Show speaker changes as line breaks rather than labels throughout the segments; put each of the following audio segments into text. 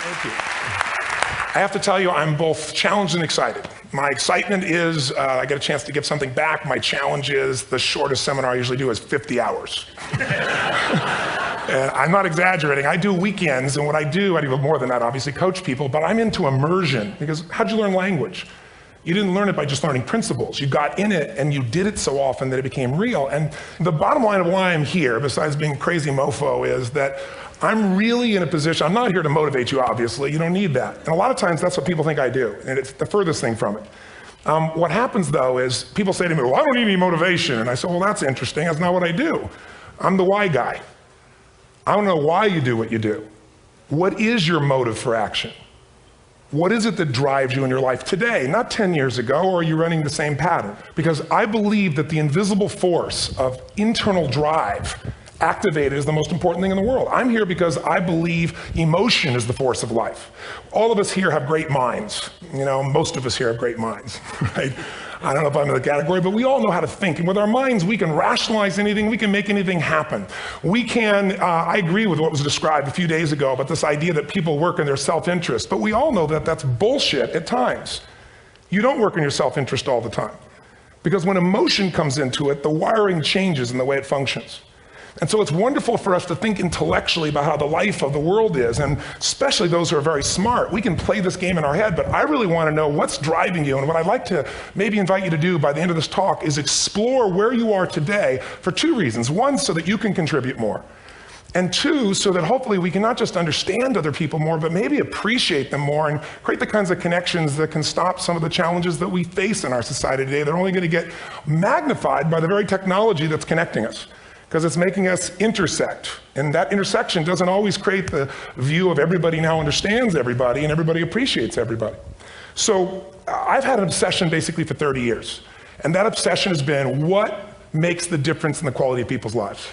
Thank you. I have to tell you, I'm both challenged and excited. My excitement is I get a chance to give something back. My challenge is the shortest seminar I usually do is 50 hours. And I'm not exaggerating. I do weekends, and what I do more than that, obviously, coach people, but I'm into immersion, because how'd you learn language? You didn't learn it by just learning principles. You got in it, and you did it so often that it became real. And the bottom line of why I'm here, besides being a crazy mofo, is that I'm really in a position, I'm not here to motivate you, obviously. You don't need that. And a lot of times, that's what people think I do, and it's the furthest thing from it. What happens, though, is people say to me, well, I don't need any motivation. And I say, well, that's interesting. That's not what I do. I'm the why guy. I don't know why you do what you do. What is your motive for action? What is it that drives you in your life today, not 10 years ago, or are you running the same pattern? Because I believe that the invisible force of internal drive activated is the most important thing in the world. I'm here because I believe emotion is the force of life. All of us here have great minds. You know, most of us here have great minds, right? I don't know if I'm in the category, but we all know how to think. And with our minds, we can rationalize anything. We can make anything happen. We can, I agree with what was described a few days ago about this idea that people work in their self-interest. But we all know that that's bullshit at times. You don't work in your self-interest all the time. Because when emotion comes into it, the wiring changes in the way it functions. And so it's wonderful for us to think intellectually about how the life of the world is, and especially those who are very smart. We can play this game in our head, but I really want to know what's driving you. And what I'd like to maybe invite you to do by the end of this talk is explore where you are today for two reasons. One, so that you can contribute more. And two, so that hopefully we can not just understand other people more, but maybe appreciate them more and create the kinds of connections that can stop some of the challenges that we face in our society today. They're only going to get magnified by the very technology that's connecting us, because it's making us intersect. And that intersection doesn't always create the view of everybody now understands everybody and everybody appreciates everybody. So I've had an obsession basically for 30 years. And that obsession has been what makes the difference in the quality of people's lives?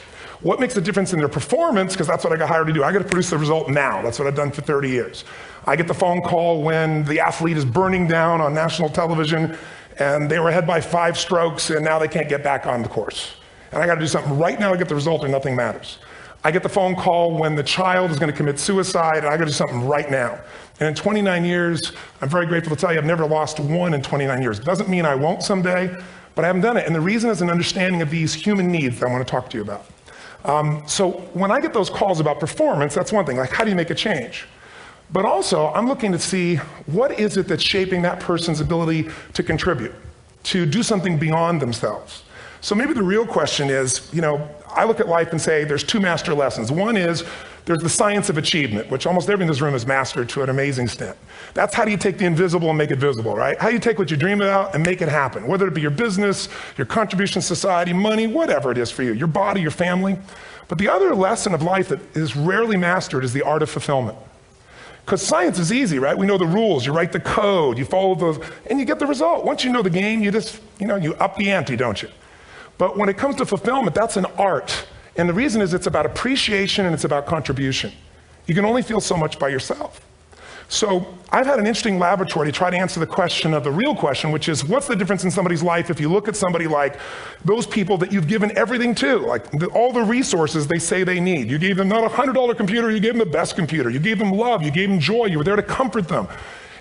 What makes the difference in their performance? Because that's what I got hired to do. I got to produce the result now. That's what I've done for 30 years. I get the phone call when the athlete is burning down on national television and they were ahead by 5 strokes and now they can't get back on the course. And I got to do something right now to get the result or nothing matters. I get the phone call when the child is going to commit suicide, and I got to do something right now. And in 29 years, I'm very grateful to tell you I've never lost one in 29 years. It doesn't mean I won't someday, but I haven't done it. And the reason is an understanding of these human needs that I want to talk to you about. So when I get those calls about performance, that's one thing, like how do you make a change? But also, I'm looking to see what is it that's shaping that person's ability to contribute, to do something beyond themselves. So maybe the real question is, you know, I look at life and say there's 2 master lessons. One is there's the science of achievement, which almost everyone in this room has mastered to an amazing extent. That's how do you take the invisible and make it visible, right? How do you take what you dream about and make it happen? Whether it be your business, your contribution to society, money, whatever it is for you, your body, your family. But the other lesson of life that is rarely mastered is the art of fulfillment. Because science is easy, right? We know the rules, you write the code, you follow those, and you get the result. Once you know the game, you just, you up the ante, don't you? But when it comes to fulfillment, that's an art. And the reason is it's about appreciation and it's about contribution. You can only feel so much by yourself. So I've had an interesting laboratory to try to answer the question of the real question, which is what's the difference in somebody's life if you look at somebody like those people that you've given everything to, like all the resources they say they need. You gave them not a $100 computer, you gave them the best computer. You gave them love, you gave them joy, you were there to comfort them.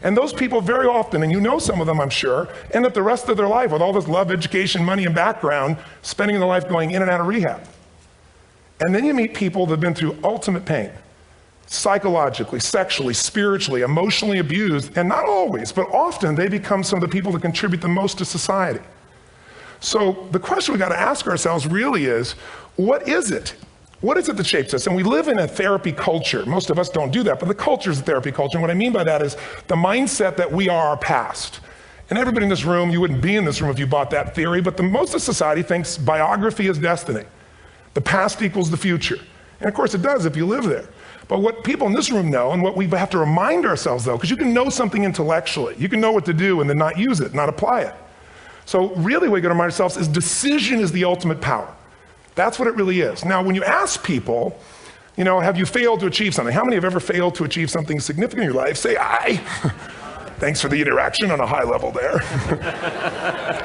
And those people very often, and you know some of them I'm sure, end up the rest of their life with all this love, education, money, and background, spending their life going in and out of rehab. And then you meet people that have been through ultimate pain, psychologically, sexually, spiritually, emotionally abused, and not always, but often they become some of the people that contribute the most to society. So the question we got to ask ourselves really is, what is it? What is it that shapes us? And we live in a therapy culture. Most of us don't do that, but the culture is a therapy culture. And what I mean by that is the mindset that we are our past. And everybody in this room, you wouldn't be in this room if you bought that theory, but most of society thinks biography is destiny. The past equals the future. And of course it does if you live there. But what people in this room know, and what we have to remind ourselves though, because you can know something intellectually, you can know what to do and then not use it, not apply it. So really what we got to remind ourselves is decision is the ultimate power. That's what it really is. Now, when you ask people, have you failed to achieve something? How many have ever failed to achieve something significant in your life? Say, I. Thanks for the interaction on a high level there.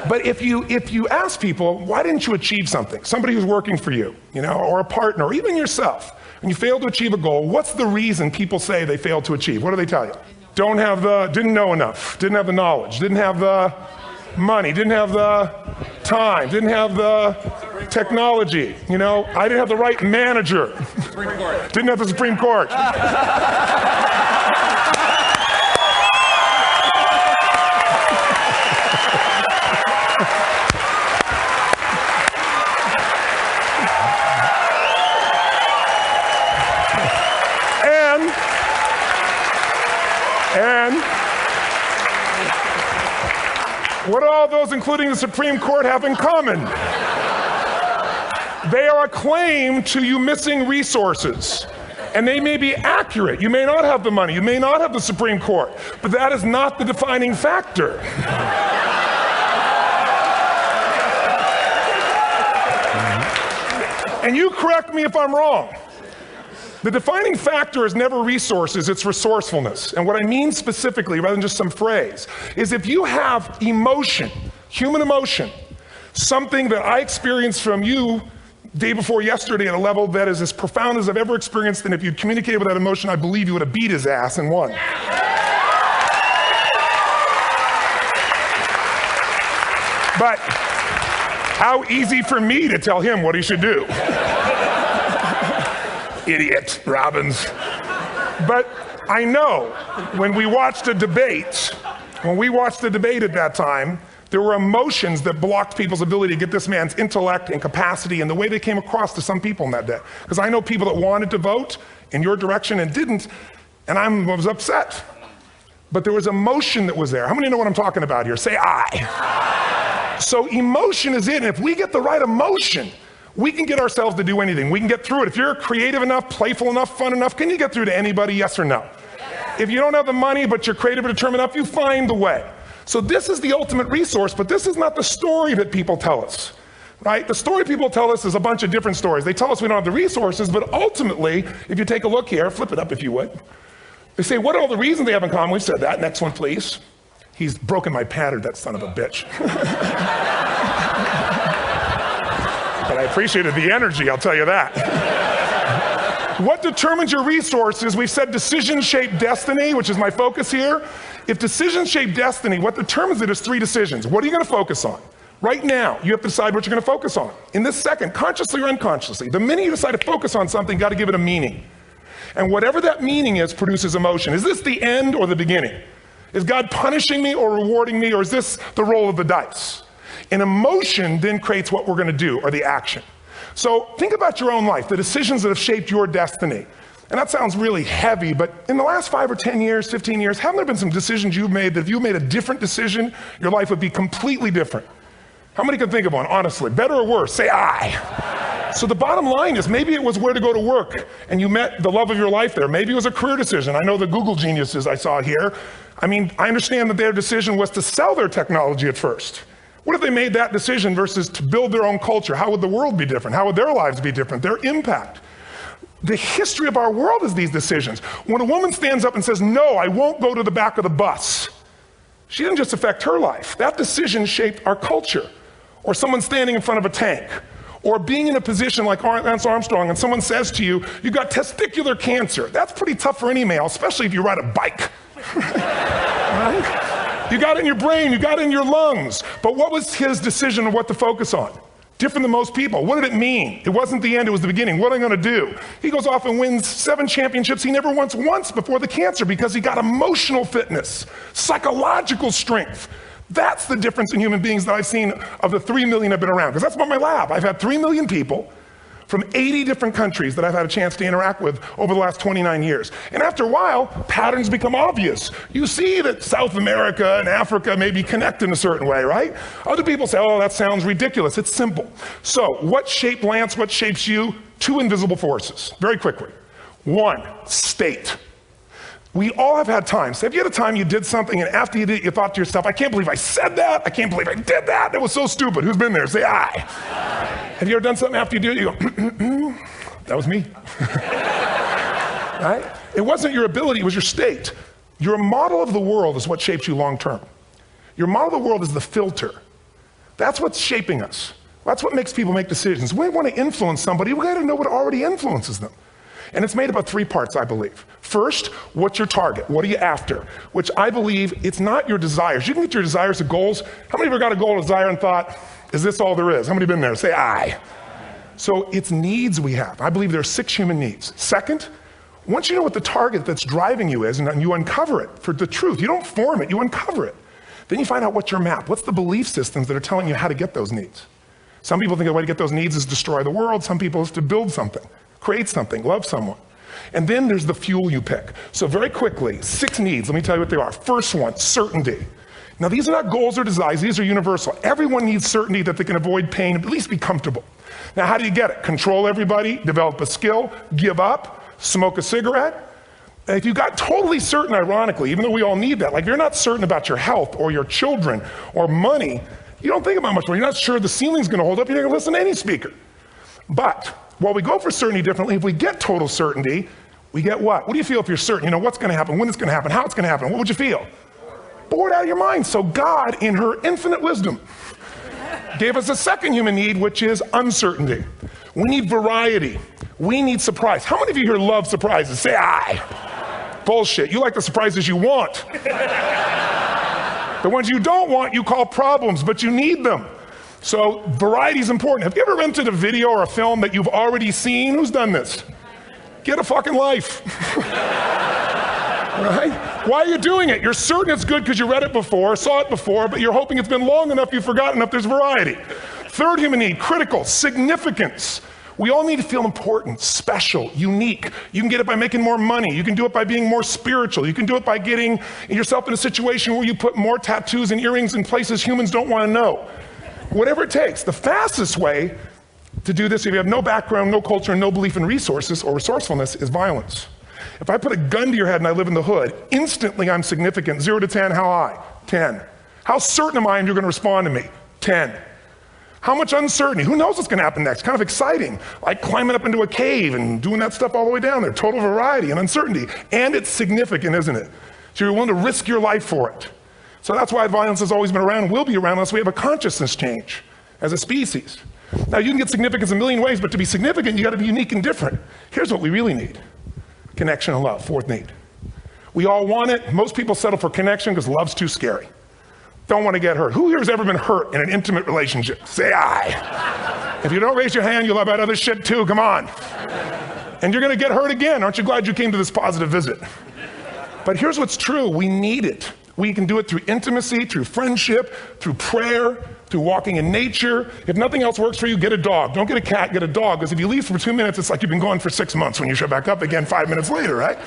But if you ask people, why didn't you achieve something? Somebody who's working for you, or a partner, or even yourself. When you fail to achieve a goal, what's the reason people say they failed to achieve? What do they tell you? Didn't know enough, didn't have the knowledge, didn't have the money, didn't have the time, didn't have the technology. You know, I didn't have the right manager. Didn't have the Supreme Court. And what do all those, including the Supreme Court, have in common? They are a claim to you missing resources. And they may be accurate. You may not have the money. You may not have the Supreme Court. But that is not the defining factor. And you correct me if I'm wrong. The defining factor is never resources, it's resourcefulness. And what I mean specifically, rather than just some phrase, is if you have emotion, human emotion, something that I experienced from you day before yesterday at a level that is as profound as I've ever experienced, and if you'd communicated with that emotion, I believe you would have beat his ass and won. But how easy for me to tell him what he should do. Idiot, Robbins. But I know when we watched a debate, at that time, there were emotions that blocked people's ability to get this man's intellect and capacity and the way they came across to some people in that day. Because I know people that wanted to vote in your direction and didn't, and I was upset. But there was emotion that was there. How many know what I'm talking about here? Say I. So emotion is in. If we get the right emotion, we can get ourselves to do anything. We can get through it. If you're creative enough, playful enough, fun enough, can you get through to anybody, yes or no? If you don't have the money, but you're creative and determined enough, you find the way. So this is the ultimate resource, but this is not the story that people tell us, right? The story people tell us is a bunch of different stories. They tell us we don't have the resources, but ultimately, if you take a look here, flip it up if you would. They say, what are all the reasons they have in common? We've said that. Next one, please. He's broken my pattern, that son of a bitch. But I appreciated the energy, I'll tell you that. What determines your resources? We've said decisions shape destiny, which is my focus here. If decisions shape destiny, what determines it is 3 decisions. What are you going to focus on? Right now, you have to decide what you're going to focus on. In this second, consciously or unconsciously, the minute you decide to focus on something, you've got to give it a meaning. And whatever that meaning is, produces emotion. Is this the end or the beginning? Is God punishing me or rewarding me, or is this the roll of the dice? And emotion then creates what we're going to do, or the action. So think about your own life, the decisions that have shaped your destiny. And that sounds really heavy, but in the last 5 or 10 years, 15 years, haven't there been some decisions you've made that if you made a different decision, your life would be completely different? How many can think of one, honestly? Better or worse? Say I. So the bottom line is maybe it was where to go to work and you met the love of your life there. Maybe it was a career decision. I know the Google geniuses I saw here. I mean, I understand that their decision was to sell their technology at first. What if they made that decision versus to build their own culture? How would the world be different? How would their lives be different? Their impact. The history of our world is these decisions. When a woman stands up and says, no, I won't go to the back of the bus, she didn't just affect her life. That decision shaped our culture. Or someone standing in front of a tank. Or being in a position like Lance Armstrong and someone says to you, you got testicular cancer. That's pretty tough for any male, especially if you ride a bike. Right? You got it in your brain, you got it in your lungs. But what was his decision of what to focus on? Different than most people. What did it mean? It wasn't the end, it was the beginning. What am I going to do? He goes off and wins 7 championships he never won once before the cancer because he got emotional fitness, psychological strength. That's the difference in human beings that I've seen of the 3 million I've been around. Because that's about my lab. I've had 3 million people from 80 different countries that I've had a chance to interact with over the last 29 years. And after a while, patterns become obvious. You see that South America and Africa maybe connect in a certain way, right? Other people say, oh, that sounds ridiculous. It's simple. So what shaped Lance, what shapes you? 2 invisible forces, very quickly. 1, state. We all have had times. Have you had a time you did something and after you did it, you thought to yourself, I can't believe I said that. I can't believe I did that. That was so stupid. Who's been there? Say I. Have you ever done something after you do it, you go, that was me. Right? It wasn't your ability, it was your state. Your model of the world is what shapes you long term. Your model of the world is the filter. That's what's shaping us. That's what makes people make decisions. We want to influence somebody, we got to know what already influences them. And it's made up of 3 parts, I believe. First, what's your target? What are you after? Which I believe it's not your desires. You can get your desires to goals. How many of you got a goal or desire and thought, is this all there is? How many have been there? Say aye. So it's needs we have. I believe there are 6 human needs. Second, once you know what the target that's driving you is and you uncover it for the truth, you don't form it, you uncover it. Then you find out what's your map. What's the belief systems that are telling you how to get those needs? Some people think the way to get those needs is destroy the world. Some people is to build something, create something, love someone. And then there's the fuel you pick. So very quickly, 6 needs, let me tell you what they are. First one, certainty. Now these are not goals or desires, these are universal. Everyone needs certainty that they can avoid pain, at least be comfortable. Now how do you get it? Control everybody, develop a skill, give up, smoke a cigarette. And if you got totally certain, ironically, even though we all need that, like if you're not certain about your health or your children or money, you don't think about much more. You're not sure the ceiling's gonna hold up, you're not gonna listen to any speaker. But while we go for certainty differently, if we get total certainty, we get what? What do you feel if you're certain? You know what's gonna happen, when it's gonna happen, how it's gonna happen, what would you feel? Bored out of your mind. So God, in her infinite wisdom, gave us a second human need, which is uncertainty. We need variety. We need surprise. How many of you here love surprises? Say aye. Bullshit. You like the surprises you want. The ones you don't want, you call problems, but you need them. So variety is important. Have you ever rented a video or a film that you've already seen? Who's done this? Get a fucking life. Right? Why are you doing it? You're certain it's good because you read it before, saw it before, but you're hoping it's been long enough you've forgotten enough there's variety. Third human need, critical, significance. We all need to feel important, special, unique. You can get it by making more money. You can do it by being more spiritual. You can do it by getting yourself in a situation where you put more tattoos and earrings in places humans don't want to know. Whatever it takes. The fastest way to do this, if you have no background, no culture, and no belief in resources or resourcefulness, is violence. If I put a gun to your head and I live in the hood, instantly I'm significant. 0 to 10, how high? 10. How certain am I you're going to respond to me? 10. How much uncertainty? Who knows what's going to happen next? Kind of exciting, like climbing up into a cave and doing that stuff all the way down there. Total variety and uncertainty. And it's significant, isn't it? So you're willing to risk your life for it. So that's why violence has always been around and will be around unless we have a consciousness change as a species. Now you can get significance a million ways, but to be significant, you got to be unique and different. Here's what we really need. Connection and love, fourth need. We all want it. Most people settle for connection because love's too scary. Don't want to get hurt. Who here has ever been hurt in an intimate relationship? Say aye. If you don't raise your hand, you'll have about other shit too, come on. And you're going to get hurt again. Aren't you glad you came to this positive visit? But here's what's true, we need it. We can do it through intimacy, through friendship, through prayer, through walking in nature. If nothing else works for you, get a dog. Don't get a cat, get a dog, because if you leave for 2 minutes, it's like you've been gone for 6 months when you show back up again 5 minutes later, right?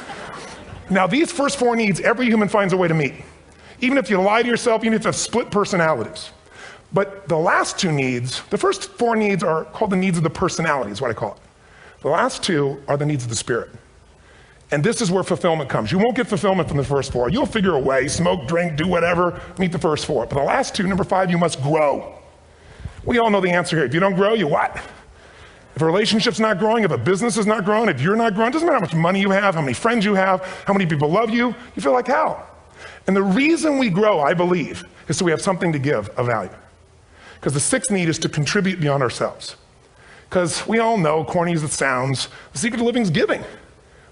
Now these first 4 needs, every human finds a way to meet. Even if you lie to yourself, even if you have split personalities. But the last 2 needs, the first 4 needs are called the needs of the personality, is what I call it. The last 2 are the needs of the spirit. And this is where fulfillment comes. You won't get fulfillment from the first 4. You'll figure a way, smoke, drink, do whatever, meet the first 4. But the last 2, number 5, you must grow. We all know the answer here. If you don't grow, you what? If a relationship's not growing, if a business is not growing, if you're not growing, it doesn't matter how much money you have, how many friends you have, how many people love you, you feel like hell. And the reason we grow, I believe, is so we have something to give of value. Because the 6th need is to contribute beyond ourselves. Because we all know, corny as it sounds, the secret of living is giving.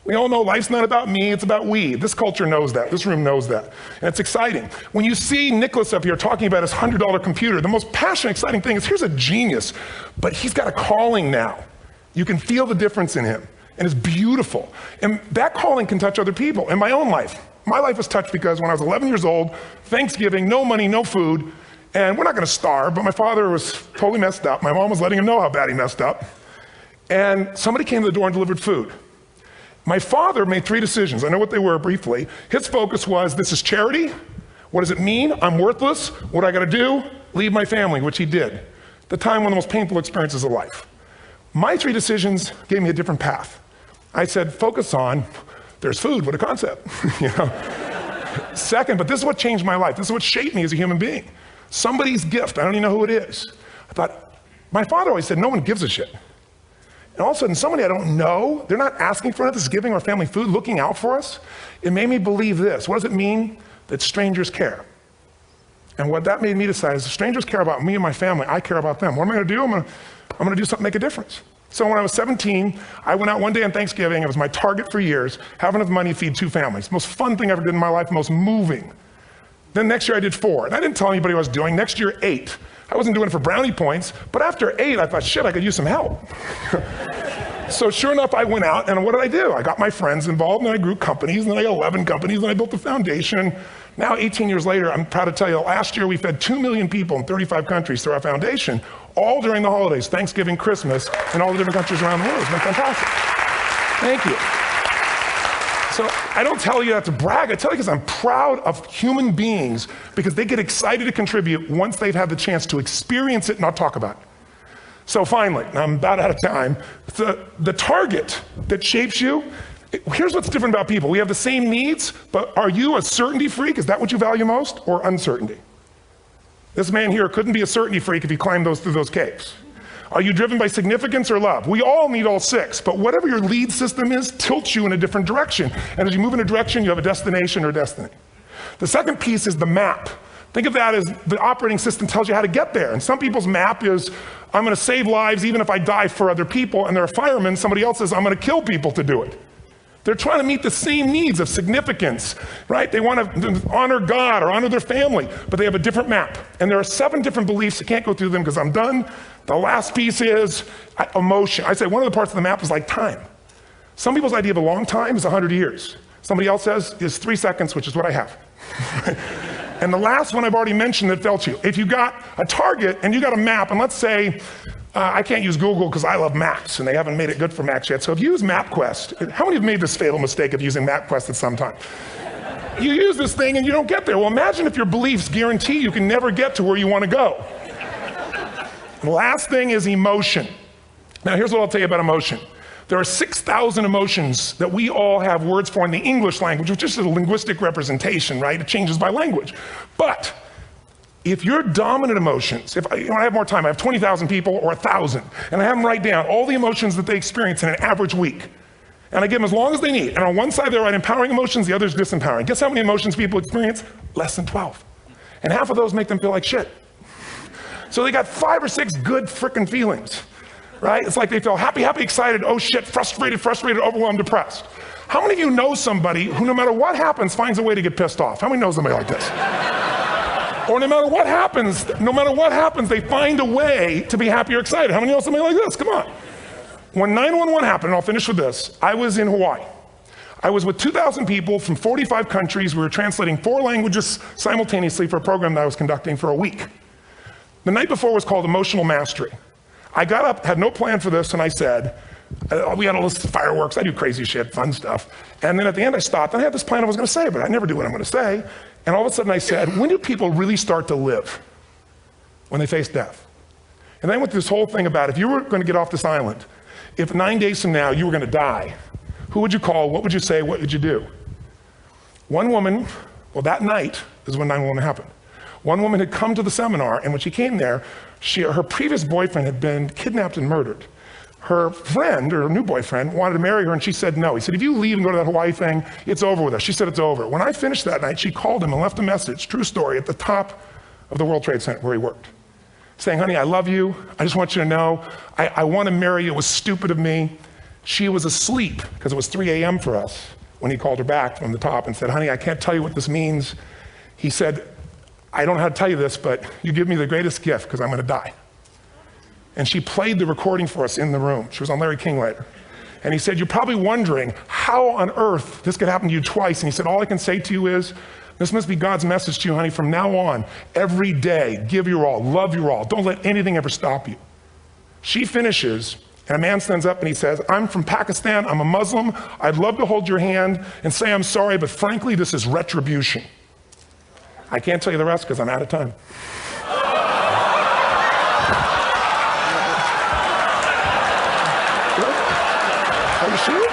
We all know life's not about me, it's about we. This culture knows that, this room knows that. And it's exciting. When you see Nicholas up here talking about his $100 computer, the most passionate, exciting thing is here's a genius, but he's got a calling now. You can feel the difference in him, and it's beautiful. And that calling can touch other people. In my own life, my life was touched because when I was 11 years old, Thanksgiving, no money, no food, and we're not gonna starve, but my father was totally messed up. My mom was letting him know how bad he messed up. And somebody came to the door and delivered food. My father made 3 decisions. I know what they were briefly. His focus was, this is charity. What does it mean? I'm worthless. What do I gotta do? Leave my family, which he did. At the time, one of the most painful experiences of life. My 3 decisions gave me a different path. I said, focus on, there's food, what a concept, you know? Second, but this is what changed my life. This is what shaped me as a human being. Somebody's gift, I don't even know who it is. I thought, my father always said, no one gives a shit. And all of a sudden, somebody I don't know, they're not asking for it, this is giving our family food, looking out for us. It made me believe this. What does it mean? That strangers care. And what that made me decide is if strangers care about me and my family, I care about them. What am I gonna do? I'm gonna do something to make a difference. So when I was 17, I went out one day on Thanksgiving. It was my target for years, have enough money to feed 2 families. Most fun thing I ever did in my life, most moving. Then next year I did 4, and I didn't tell anybody what I was doing. Next year, 8. I wasn't doing it for brownie points, but after 8, I thought, shit, I could use some help. So sure enough, I went out, and what did I do? I got my friends involved, and I grew companies, and then I got 11 companies, and I built a foundation. Now, 18 years later, I'm proud to tell you, last year we fed 2 million people in 35 countries through our foundation, all during the holidays, Thanksgiving, Christmas, in all the different countries around the world. It's been fantastic. Thank you. So I don't tell you that to brag, I tell you because I'm proud of human beings because they get excited to contribute once they've had the chance to experience it, not talk about it. So finally, I'm about out of time, the target that shapes you, here's what's different about people. We have the same needs, but are you a certainty freak? Is that what you value most, or uncertainty? This man here couldn't be a certainty freak if he climbed through those caves. Are you driven by significance or love? We all need all 6, but whatever your lead system is tilts you in a different direction. And as you move in a direction, you have a destination or destiny. The second piece is the map. Think of that as the operating system tells you how to get there. And some people's map is, I'm gonna save lives even if I die for other people, and they're a fireman. Somebody else says, I'm gonna kill people to do it. They're trying to meet the same needs of significance, right? They want to honor God or honor their family, but they have a different map. And there are 7 different beliefs. I can't go through them because I'm done. The last piece is emotion. I say one of the parts of the map is like time. Some people's idea of a long time is 100 years. Somebody else says is 3 seconds, which is what I have. And the last one I've already mentioned that felt you. If you got a target and you got a map, and let's say, I can't use Google because I love maps, and they haven't made it good for Macs yet. So if you use MapQuest, how many have made this fatal mistake of using MapQuest at some time? You use this thing and you don't get there. Well, imagine if your beliefs guarantee you can never get to where you want to go. The last thing is emotion. Now here's what I'll tell you about emotion. There are 6,000 emotions that we all have words for in the English language, which is a linguistic representation, right? It changes by language. But if your dominant emotions, if I have more time, I have 20,000 people or 1,000, and I have them write down all the emotions that they experience in an average week. And I give them as long as they need. And on one side they write empowering emotions, the other is disempowering. Guess how many emotions people experience? Less than 12. And half of those make them feel like shit. So they got 5 or 6 good frickin' feelings, right? It's like they feel happy, happy, excited, oh shit, frustrated, overwhelmed, depressed. How many of you know somebody who no matter what happens finds a way to get pissed off? How many know somebody like this? Or no matter what happens, they find a way to be happy or excited. How many know somebody like this? Come on. When 9/11 happened, and I'll finish with this, I was in Hawaii. I was with 2,000 people from 45 countries. We were translating 4 languages simultaneously for a program that I was conducting for a week. The night before was called Emotional Mastery. I got up, had no plan for this, and I said, we had a list of fireworks, I do crazy shit, fun stuff. And then at the end I stopped, and I had this plan I was gonna say, but I never do what I'm gonna say. And all of a sudden I said, when do people really start to live? When they face death. And then I went through this whole thing about if you were gonna get off this island, if 9 days from now you were gonna die, who would you call, what would you say, what would you do? One woman, well that night is when 9/11 happened. One woman had come to the seminar, and when she came there, her previous boyfriend had been kidnapped and murdered. Her friend, or her new boyfriend, wanted to marry her, and she said no. He said, if you leave and go to that Hawaii thing, it's over with us. She said it's over. When I finished that night, she called him and left a message, true story, at the top of the World Trade Center where he worked, saying, honey, I love you. I just want you to know, I want to marry you. It was stupid of me. She was asleep, because it was 3 a.m. for us, when he called her back from the top and said, honey, I can't tell you what this means. He said, I don't know how to tell you this, but you give me the greatest gift, because I'm going to die. And she played the recording for us in the room. She was on Larry King later. And he said, you're probably wondering how on earth this could happen to you twice. And he said, all I can say to you is, this must be God's message to you, honey. From now on, every day, give your all, love your all. Don't let anything ever stop you. She finishes, and a man stands up and he says, I'm from Pakistan, I'm a Muslim. I'd love to hold your hand and say I'm sorry, but frankly, this is retribution. I can't tell you the rest because I'm out of time. Are you sure?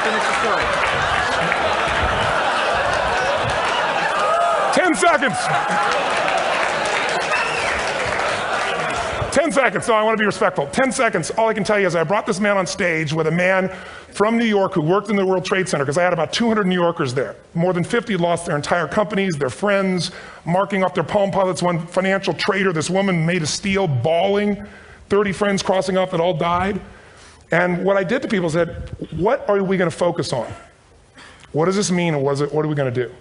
Finish the story. 10 seconds. 10 seconds, no, I want to be respectful. 10 seconds, all I can tell you is I brought this man on stage with a man from New York who worked in the World Trade Center, because I had about 200 New Yorkers there. More than 50 lost their entire companies, their friends, marking off their Palm Pilots. One financial trader, this woman made of steel, bawling. 30 friends crossing off that all died. And what I did to people said, what are we going to focus on? What does this mean, and what are we going to do?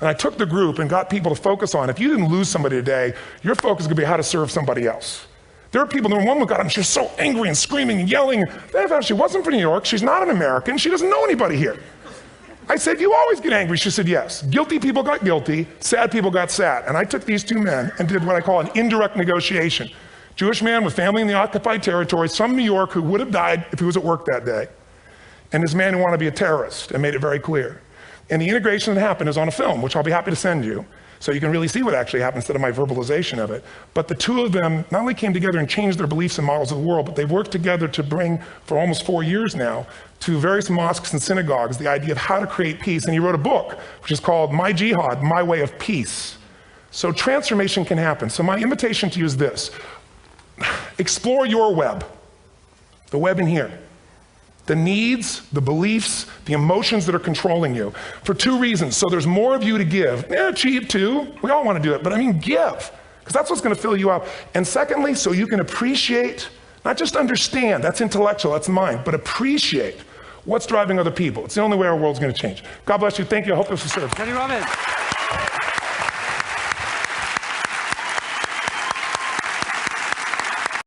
And I took the group and got people to focus on, if you didn't lose somebody today, your focus is going to be how to serve somebody else. There are people, the one who got him, she was so angry and screaming and yelling. Then she wasn't from New York, she's not an American, she doesn't know anybody here. I said, you always get angry. She said, yes. Guilty people got guilty, sad people got sad. And I took these two men and did what I call an indirect negotiation. Jewish man with family in the occupied territories from New York who would have died if he was at work that day. And this man who wanted to be a terrorist and made it very clear. And the integration that happened is on a film, which I'll be happy to send you, so you can really see what actually happened instead of my verbalization of it. But the two of them not only came together and changed their beliefs and models of the world, but they've worked together to bring, for almost 4 years now, to various mosques and synagogues, the idea of how to create peace. And he wrote a book, which is called My Jihad, My Way of Peace. So transformation can happen. So my invitation to you is this. Explore your web, the web in here. The needs, the beliefs, the emotions that are controlling you, for 2 reasons. So there's more of you to give. Achieve too, we all want to do it, but I mean give, because that's what's going to fill you up. And secondly, so you can appreciate, not just understand, that's intellectual, that's mind, but appreciate what's driving other people. It's the only way our world's going to change. God bless you, thank you, I hope this was served.
Robbins.